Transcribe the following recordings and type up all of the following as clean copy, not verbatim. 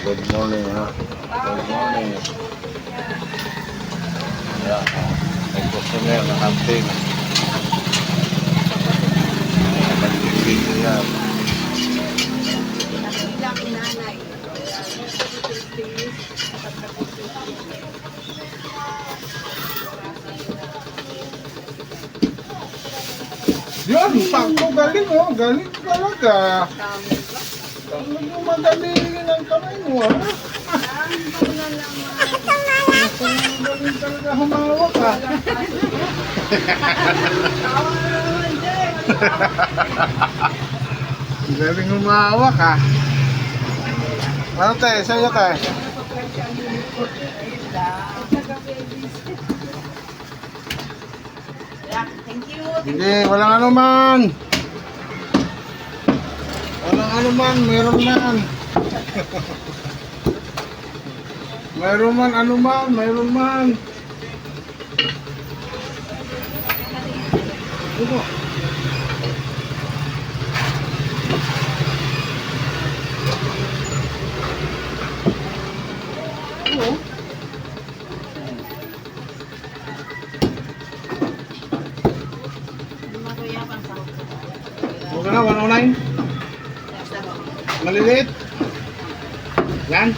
Good morning ha. Good morning. Yan. May customer na hunting. Nag-video yan. Nakilang inanay. Yun, sakto, galing oh. Galing talaga. Talagang magaling ang kamay mo ha. Galing talaga humawak ha. Galing humawak ha. Ano tayo? Sa'yo tayo? Thank you. Hindi, walang anuman. Walang anuman, mayroon man. Mayroon man, anuman, mayroon man. Ito. Ito. Huwag ka na, 109. Maliliit. Yan.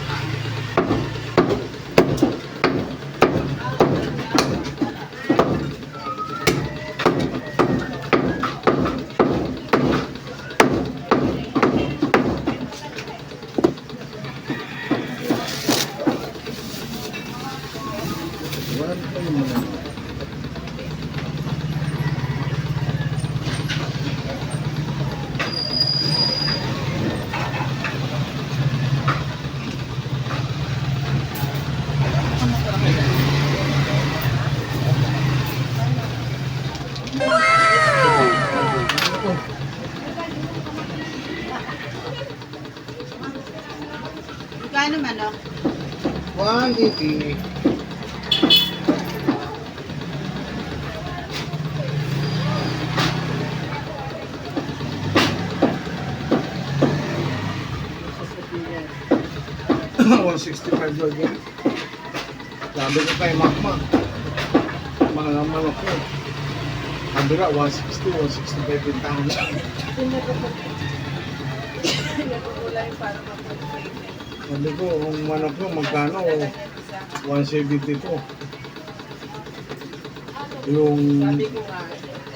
Kano man o? 180. $165 yan. Sabi ko kay Makma, mga manok ko. Sabi ka, 160, 165 yung taon. Sabi ko, ang manok ko, magkano? 170 po. Yung... Sabi ko nga,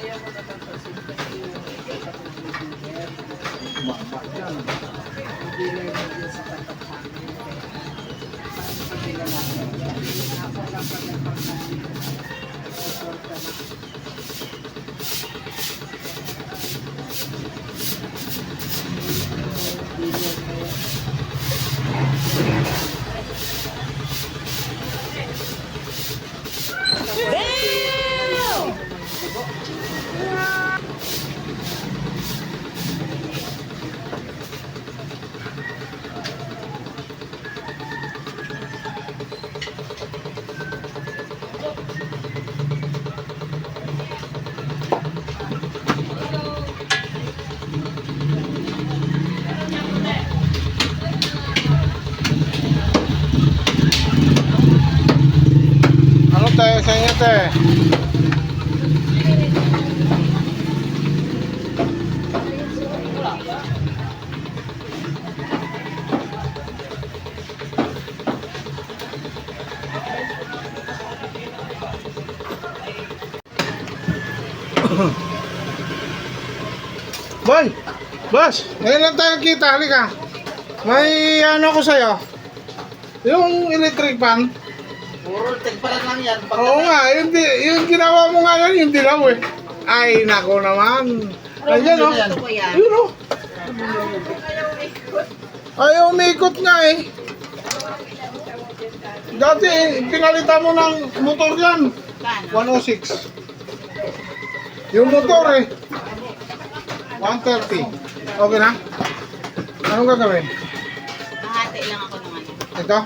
ayaw ko na pagpasin kasi Baba yan. hindi na yung sa tatapang. Parang ako lang pag nagpagpasin. Ano tayo sa inyo tayo? Boy! Boss! Ngayon lang tayo kita, halika. May ano ko sa'yo. Yung electric fan. Puro tagpalan lang yan. Oo nga, yung ginawa mo ngayon, yung dilaw eh. Ay, nako naman. Ayan o. Gusto ko yan. Yun o. Ayaw umikot nga eh. Dati eh, pinalitan mo ng motor yan. Kano? 106. Yung motor eh. 130. Okay na? Anong gagawin? Mahati lang ako ng ano. Ito?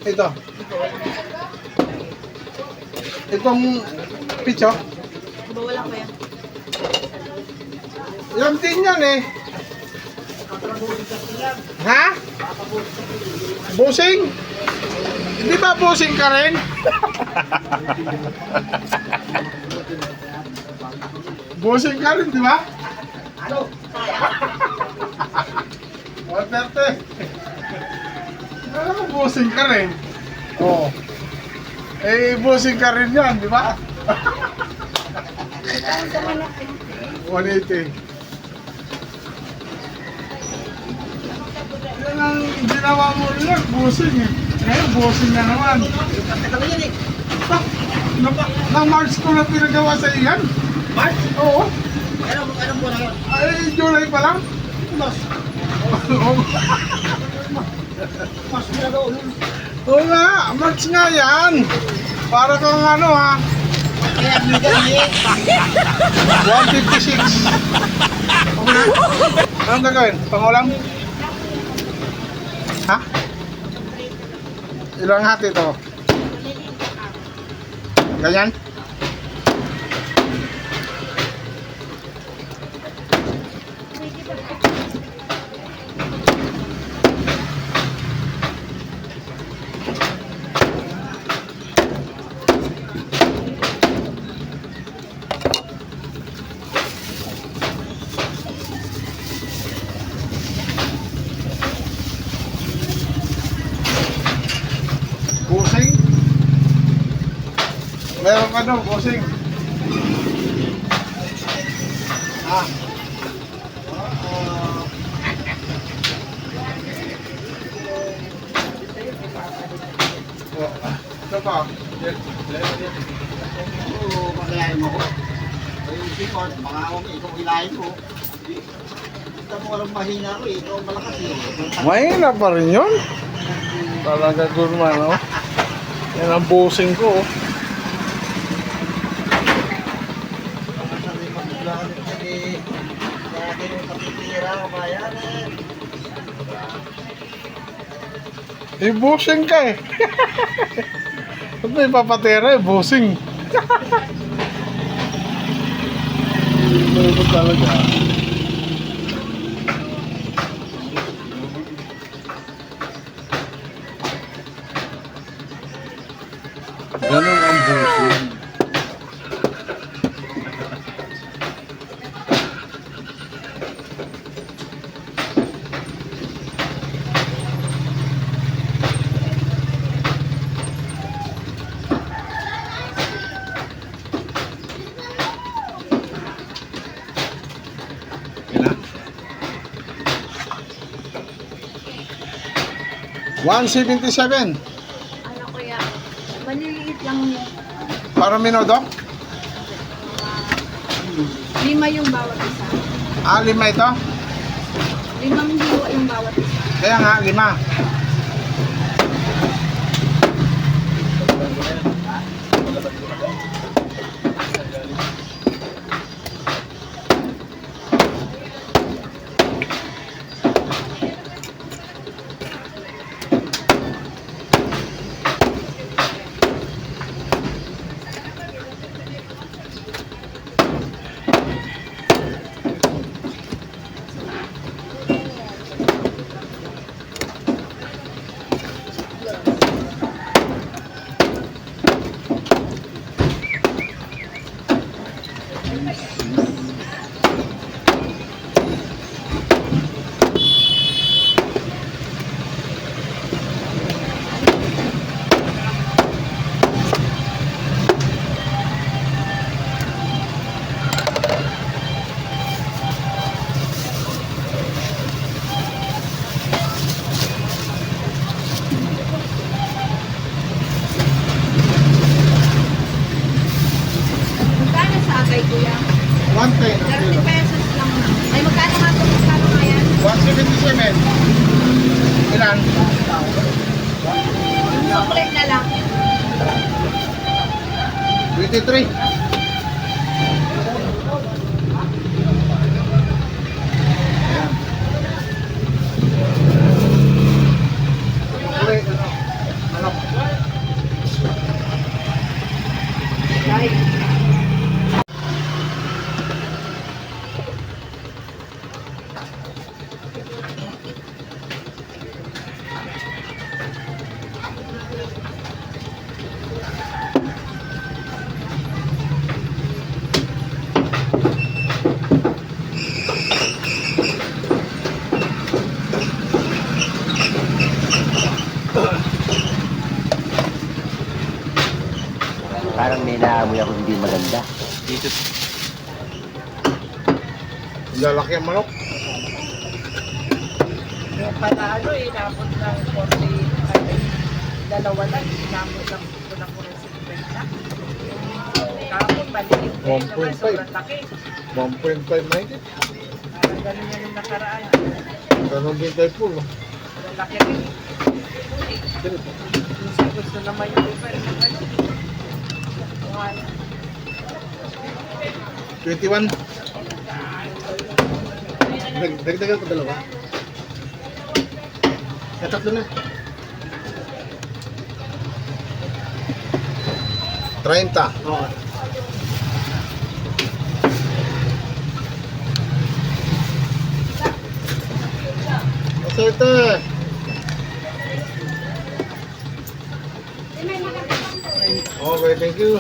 Ito. Itong pitso. Bawala ko yan. Yan din yan eh. Ha? Busing? Hindi ba busing ka rin? Busing ka rin, di ba? Ano? Oterte. Alam mo, busing ka rin. Oo. Eh, busing ka rin yan, di ba? 180. Yan ang ginawa mo rin, busing eh. Ngayon, busing na naman. Kami yan eh. Nang March ko na pinagawa sa iyan. March? Oo. Anong buwan na yun? Ay, July pa lang. Mas. Oo. Mas na daw. Oo nga, March nga yan. Para kang ano ha, Kaya bigan eh. 156. Anong gagawin? Pangulam? Ha? Ilang hati ito? Ganyan? Busing? Meron ka doon, busing. Ah. Ito pa. Oo, magayain mo ko. Ayun si Kwan, mga awang ikaw ilahin mo. Kita mo walang mahina ko eh. Ikaw malakas eh. Mahina pa rin yun. Talaga gurman, no? Yan ang busing ko. Oh. Sabi magbilangan ito sabi. Kaya kayo kapitira, kabayanan. Eh, busing ka eh. Ba't may papatera eh, busing. Ito talaga. Ganun ang busing. Yan na. 177. Ano kuya, maliliit lang yun. Para minuto? 5 yung bawat isa. Ah, 5 ito? 5 hiwa yung bawat isa. Kaya nga, 5. Magkano sa agay kuya? 110. 30 pesos lang na. Ay, magkano nga ito? Magkano nga yan? 177. Ilan? Yung chocolate na lang. 23. Ayan. Uli, ano? Right. nag-aamoy ako hindi maganda. Dito. Lalaki ang manok. Yung panalo eh, inabot ng 40, ay, dalawa lang, inabot ng kulang ko ng 50. Kapon, maliit eh, naman, 1.5. sobrang laki. 1.5 mahigit. Parang ganun yan yung nakaraan. Ganun din tayo po. Sobrang laki rin. Minsan gusto naman yung iba, eh, ano. Kuha na. 21. Dagdagan ko dalawa. Tatlo na. 30. Oo. Ito. Okay, thank you.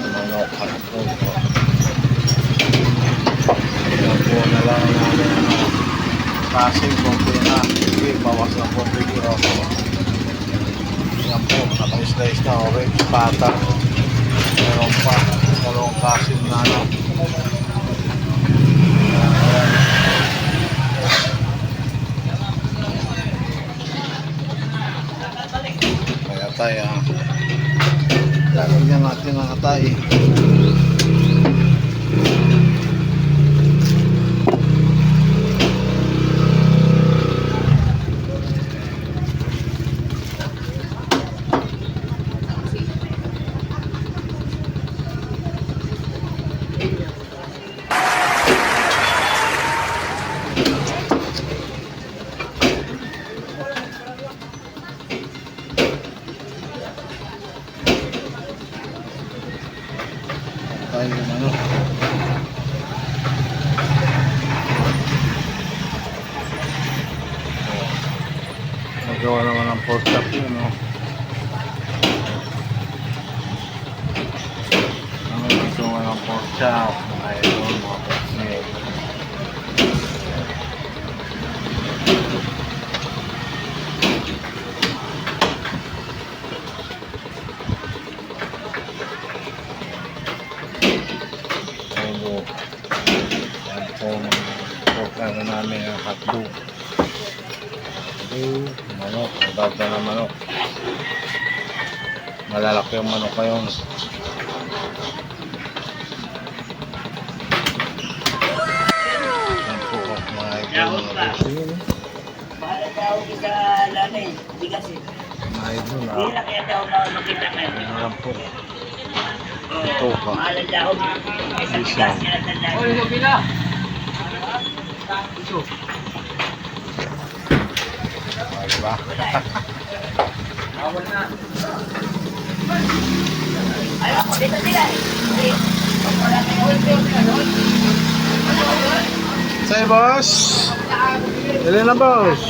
Manok at puto. Yan po na lang namin kasing konti na. Sige, bawas ng konti kilo. Yan po, naka-slice na orange, pata. Meron pa, dalawang kasing na ano. Kaya tayo, lalagyan natin ng atay. Tayo yung ano. Nagawa naman ng pork chop yun, no? Ang nagawa ng pork chop, ayun, mga pork. Ayun, yan po, pork ano namin, ang hotdog. Manok, ang ganda ng manok. Malalaki yung manok ngayon. Yan po, mga idol, mga idol. Mga idol, ano lang po. Ito pa. Isa. Diba? Say, boss. Ilan na, boss?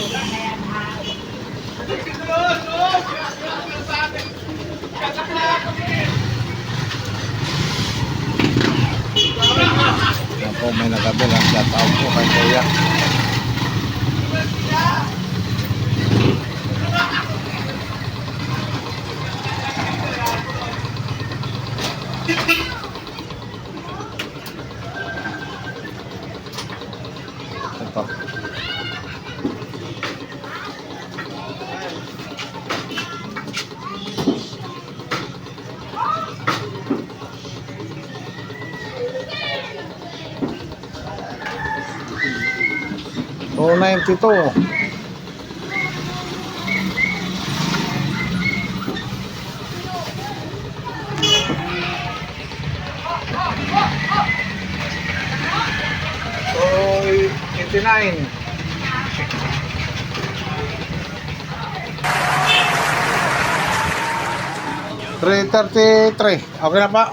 Yan po, may nagabilang. Shout out po kay Kuya. Ito. $2.92. So, 89. 333. Okay na pa?